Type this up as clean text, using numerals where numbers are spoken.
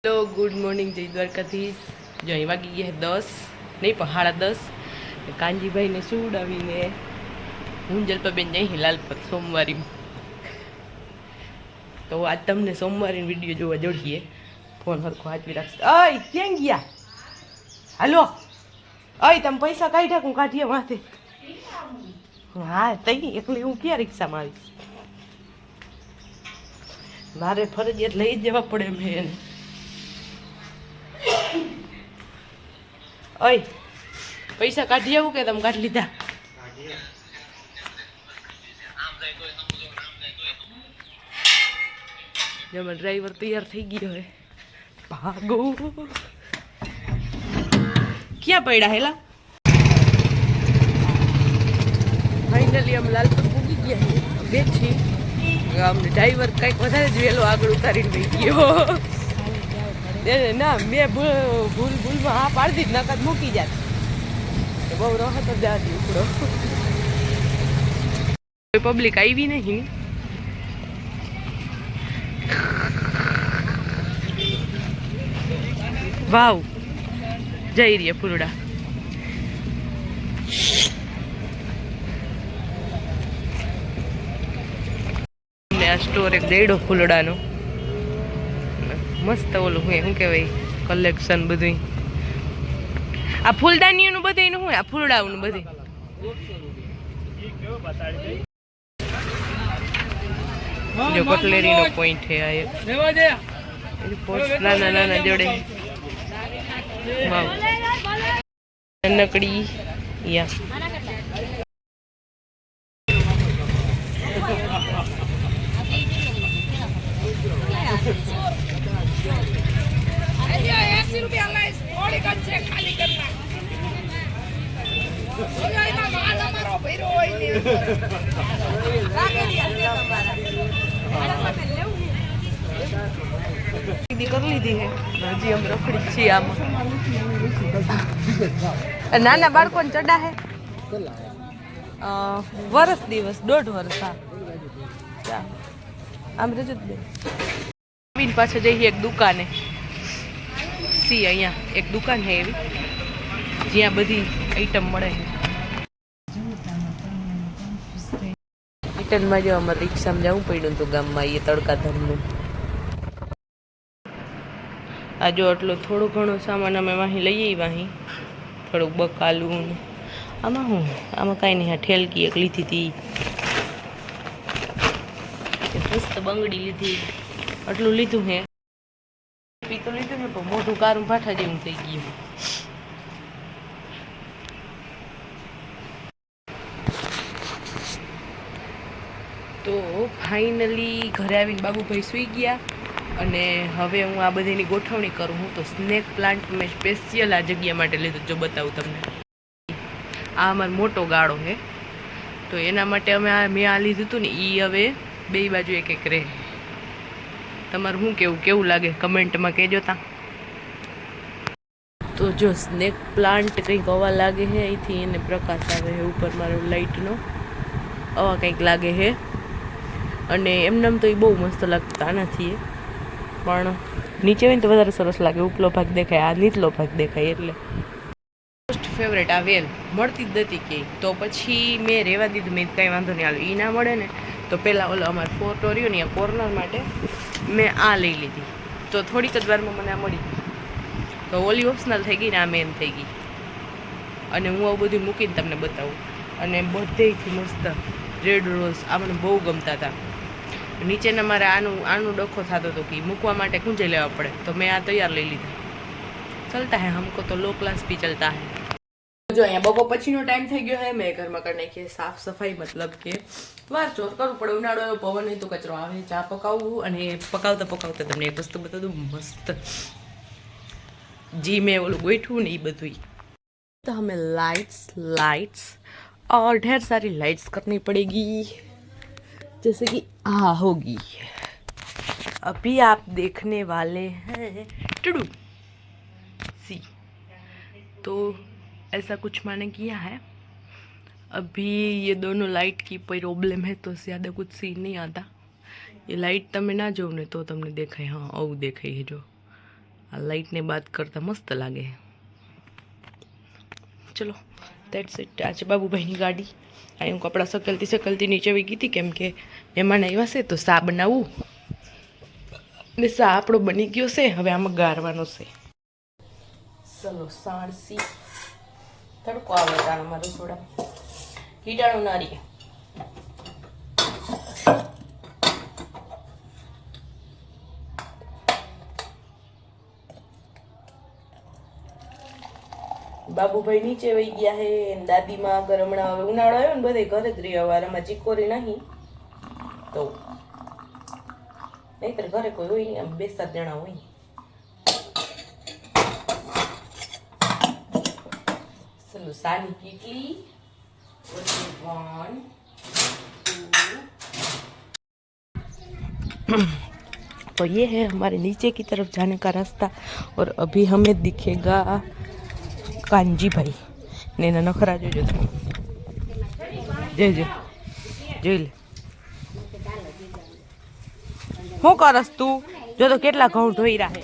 Hello good morning जय द्वारकाधीश। जो અહીં વાગી ગયા 10 નહીં પણ 10:30 કાંજીભાઈને સુવડાવીને હું જલ્પાબેન જઈ લાલપત સોમવારી તો આજ તમને સોમવારી વિડીયો જોવા જોડીએ ફોન હરખો હાચવી રાખશે। અય ક્યાં ગયા? હાલો અય તમે પૈસા કાઢ્યા હું કાઢીએ માથે? હા તઈ એકલી હું ક્યાં રિક્ષામાં આવીશ? મારે ફરજિયાત લઈ જ જવા પડે મેં એને। ओय पैसा काढी आવું કે તમે કાઢી લીધા? जब ड्राइवर तैयार થઈ ગયો હે ભાગો ક્યાં પડ્યા હેલા? ફાઇનલી हम लालपुर પૂગી ગયા હે બેઠી ગામને ડ્રાઈવર કઈક વધારે જ વેલો આગળ ઉતારીને બેસી ગયો। ના મેં ભૂલમાં હા પાડી દીધી નકદ મૂકી જાત બહુ રહત જ જાતી ઉપડો પબ્લિક આવી નહીં। વાવ જઈ રહ્યા ફૂલડા આ સ્ટોર એક દેડો ફૂલડાનો મસ્ત ઓલું હોય શું કહેવાય કલેક્શન બધું આ ફૂલદાનીઓનું બધું હોય આ ફૂલડાઓનું બધું જો કટલેરીનો પોઈન્ટ છે આ એક નાના નાના જોડે નકડી યા कर लीधी है हजी हम रखड़ी छी आम नाना बाळको चढ़ा है वर्ष दिवस 1.5 वर्ष हाँ आम रजत बेन पास जइए एक दुकाने सी अँ एक दुकान है एवी ज्यां बधी आइटम मळे है। रिटर्न में जो अमर रिक्शा में जाऊँ पड़ू तो गाम में ये तड़का धमनु आ जो आटलो थोड़ो घणो सामान अमे वहीं लई वहीं थोड़ो बकालू आमा हूँ आमा कहीं नहीं ठेलकी एक लीधी थी मस्त बंगड़ी लीधी आटलू लीधु है पी तो लीधु है पर मोटू कारू भाठा जेवुं थई गयुं। तो फाइनली घरे आवीने बाबूभाई सुई गया અને હવે હું આ બધીની ગોઠવણી કરું હું તો સ્નેક પ્લાન્ટ મેં સ્પેશિયલ આ જગ્યા માટે લીધું જો બતાવું તમને આ અમારો મોટો ગાળો છે તો એના માટે અમે મેં આ લીધું હતું ને એ હવે બે બાજુ એક એક રહે તમારું શું કેવું લાગે કમેન્ટમાં કહેજો તા। તો જો સ્નેક પ્લાન્ટ કંઈક આવા લાગે છે અહીંથી એને પ્રકાશ આવે છે ઉપર મારો લાઇટનો આવા કંઈક લાગે છે અને એમનામ તો એ બહુ મસ્ત લાગતા નથી પણ નીચે હોય ને તો વધારે સરસ લાગે ઉપલો ભાગ દેખાય આ નીચલો ભાગ દેખાય એટલે મોસ્ટ ફેવરેટ આ વેલ મળતી જ નથી કે તો પછી મેં રહેવા દીધું મેં કાંઈ વાંધો નહીં હાલો એ ના મળે ને તો પહેલાં ઓલો અમારો ફોટો રહ્યો ને આ કોર્નર માટે મેં આ લઈ લીધી તો થોડીક જ વારમાં મને આ મળી ગઈ તો ઓલી ઓપ્શનલ થઈ ગઈ ને આ મેન થઈ ગઈ અને હું આવું બધું મૂકીને તમને બતાવું અને બધેથી મસ્ત રેડ રોઝ આ મને બહુ ગમતા હતા નીચેના મારે આનું ડખો થતો હતો કે મૂકવા માટે કુંજે લેવા પડે તો મેં આ તૈયાર લઈ લીધા ચલતા હે हमको तो लो क्लास भी चलता है। जो અહીંયા બપોર પછીનો ટાઈમ થઈ ગયો है મેં ઘરમાં કરી નાખીએ સાફ સફાઈ મતલબ કે વાર ચોર કરવું પડે ઉનાળો એવો પવન નહીં તો કચરો આવે ચા પકાવવું અને પકાવતા તમને એક વસ્તુ બતા દઉં મસ્ત जी मैं वो बैठूँ नहीं बधुई तो हमें लाइट्स और ढेर सारी लाइट्स करनी पड़ेगी जैसे कि होगी अभी आप देखने वाले हैं टुडू सी तो ऐसा कुछ मैंने किया है अभी ये दोनों लाइट की प्रॉब्लम है तो ज़्यादा कुछ सीन नहीं आता। ये लाइट तमे ना जो ने तो तमने देखाय हाँ आવું देखाय है जो આ લાઇટને બાદ કરતાં મસ્ત લાગે. ચલો દેટ્સ ઇટ. આ છે બાબુભાઈની ગાડી. અહીં હું કપડાં સકલતી નીચે આવી ગઈ હતી, કેમ કે મહેમાન આવ્યા છે તો સા બનાવવું ને સા આપણો બની ગયો છે. હવે આમાં ગારવાનો છે. ચલો સાણસી તડકો આવે તાણ મારું થોડા કીટાણું ના રહે. બાબુભાઈ નીચે વહી ગયા હે. દાદીમાં આગળ હમણાં હવે ઉનાળો આવ્યો ને બધે ઘરે જ રહ્યા. વારામાં ચીકોરી નહીં તો નહીતર ઘરે કોઈ હોય નહીં. આમ 2-7 જણા હોય. ચલો સાની કીટલી 1 2 तो ये है हमारे नीचे की तरफ जाने का रास्ता. और अभी हमें दिखेगा कांजी भाई ने नखरा जो जय जय जय ले હું કરસ તું જો તો કેટલા ઘઉં ઢોઈ રાહે.